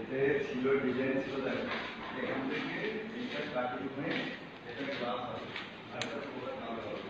এতে ছিল ডিজাইন ছিল দেখো এখান থেকে এইটা কাটি নিয়ে এটা গ্লাস হবে আর এটা পুরো কালো হবে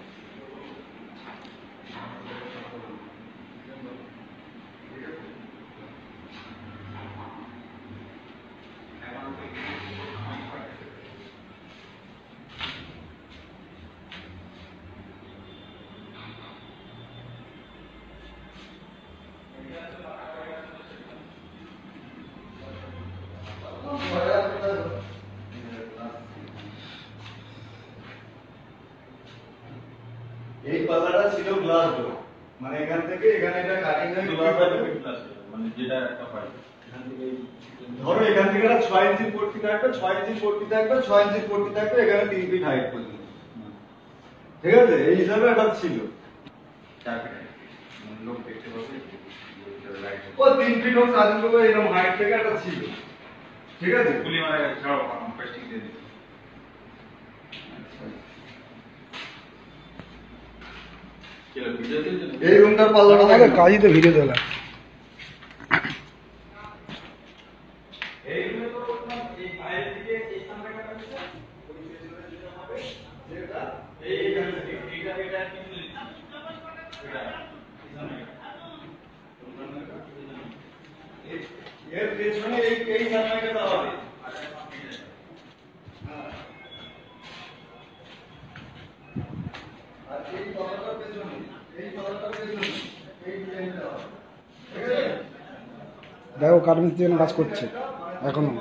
এই পাল্লাটা ছিল গ্লাস ডোর মানে এখান থেকে এখানে এটা কাটিং হয়ে গ্লাস হবে মানে যেটা একটা পাই এখান থেকে ধরো এখান থেকে একটা 6 ইঞ্চি পট্টি থাকবে 6 ইঞ্চি পট্টি থাকবে 6 ইঞ্চি পট্টি থাকবে এখানে 3 ফিট হাইট পর্যন্ত ঠিক আছে এই হিসাবে এটা ছিল 4 ফিট লোক দেখতে পাবে ও 3 ফিট হোক 4 ফিট হোক এরকম হাইট থেকে এটা ছিল ঠিক আছে পুলি মানে ছাড়াও আমি পেস্টিং দিয়ে দিই এই রুমটার পাল্লাটা আমাদের কাজই তো ভিডিও তোলা। এই রুমে তো এই বাইরে থেকে এই সামনে কাটা হচ্ছে ওই পেছনে যেটা হবে যেটা এইখান থেকে এটা কি বলি এটা এর পেছনে এই সামনে কাটা হবে আর এই তলাটার পেছনে এই তলাটার পেছনে এই ডিজাইনটা হবে ঠিক আছে দেখো কাঠ মিস্ত্রি কাজ করছে এখনো।